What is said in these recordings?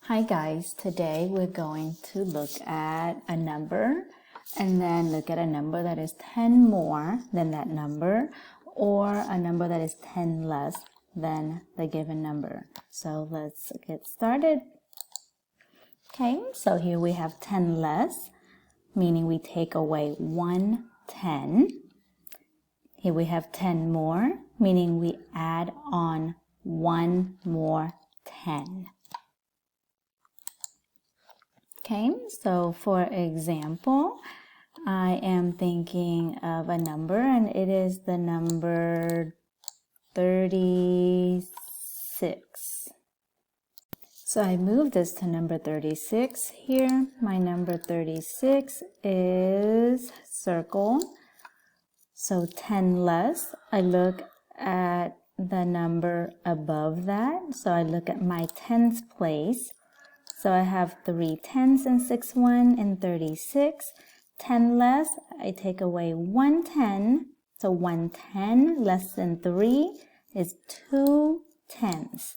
Hi guys, today we're going to look at a number and then look at a number that is 10 more than that number or a number that is 10 less than the given number. So let's get started. Okay, so here we have 10 less, meaning we take away 1 10. Here we have 10 more, meaning we add on 1 more 10. Okay, so for example, I am thinking of a number and it is the number 36. So I move this to number 36 here. My number 36 is circle. So 10 less, I look at the number above that. So I look at my tens place. So I have 3 10s and 6 1 and 36. 10 less, I take away 1 10. So 1 10 less than 3 is 2 10s.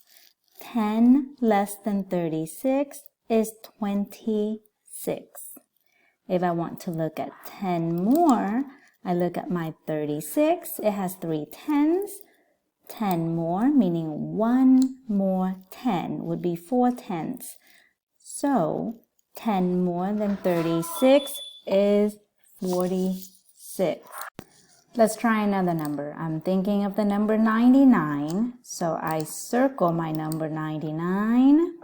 10 less than 36 is 26. If I want to look at 10 more, I look at my 36. It has 3 10s. 10 more, meaning 1 more 10 would be 4 10s. So 10 more than 36 is 46. Let's try another number. I'm thinking of the number 99. So I circle my number 99.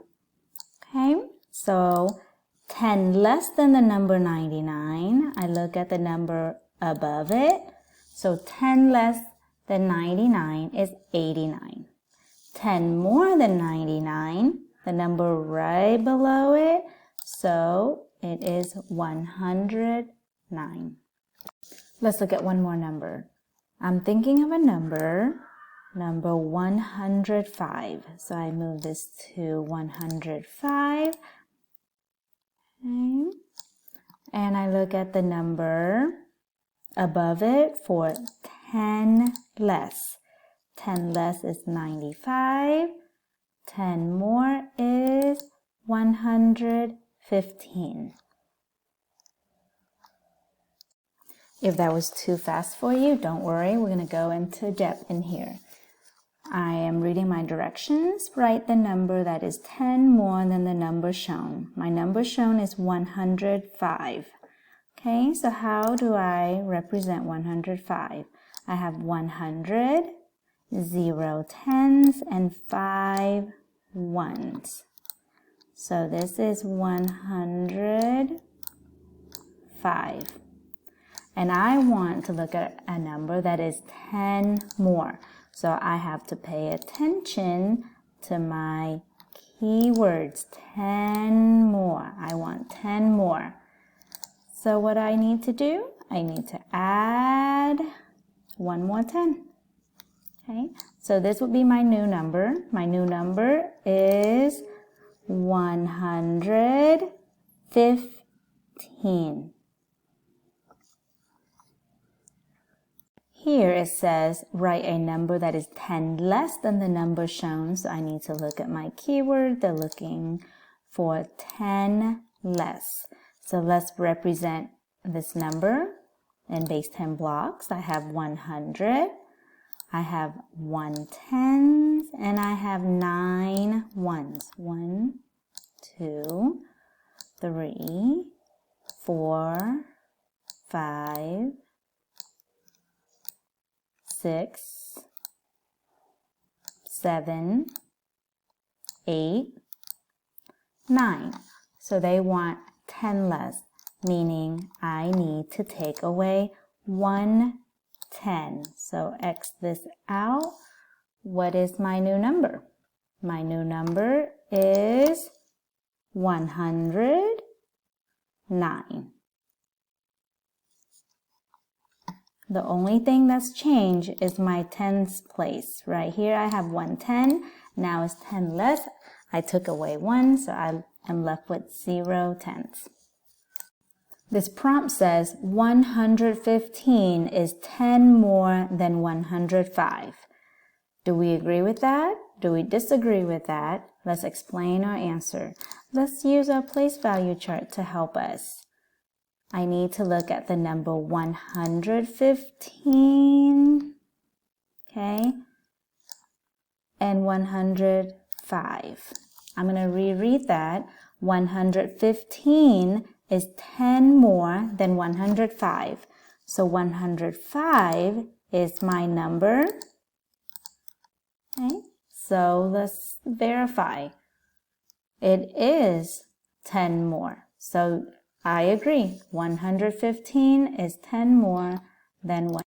Okay, so 10 less than the number 99. I look at the number above it. So 10 less than 99 is 89. 10 more than 99. The number right below it, so it is 109. Let's look at one more number. I'm thinking of a number 105. So I move this to 105. Okay. And I look at the number above it for 10 less. 10 less is 95. 10 more is 115. If that was too fast for you, don't worry. We're going to go into depth in here. I am reading my directions. Write the number that is 10 more than the number shown. My number shown is 105. Okay, so how do I represent 105? I have 100, 0 10s, and 5 1s. So this is 105. And I want to look at a number that is 10 more. So I have to pay attention to my keywords. 10 more. I want 10 more. So what I need to do, I need to add 1 more 10. Okay, so this would be my new number. My new number is 115. Here it says write a number that is 10 less than the number shown. So I need to look at my keyword. They're looking for 10 less. So let's represent this number in base 10 blocks. I have 100. I have 1 10s and I have 9 1s. 1, 2, 3, 4, 5, 6, 7, 8, 9. So they want 10 less, meaning I need to take away 1 10. So X this out. What is my new number? My new number is 109. The only thing that's changed is my tens place. Right here I have 110. Now it's 10 less. I took away 1, so I am left with 0 tenths. This prompt says 115 is 10 more than 105. Do we agree with that? Do we disagree with that? Let's explain our answer. Let's use our place value chart to help us. I need to look at the number 115, okay, and 105. I'm going to reread that. 115 is 10 more than 105. So 105 is my number. Okay, so let's verify. It is 10 more. So I agree. 115 is 10 more than 1.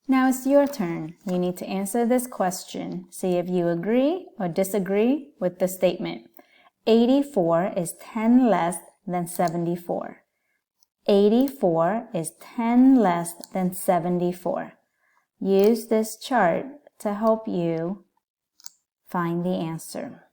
Now it's your turn. You need to answer this question. See if you agree or disagree with the statement. 84 is 10 less than 74. 84 is 10 less than 74. Use this chart to help you find the answer.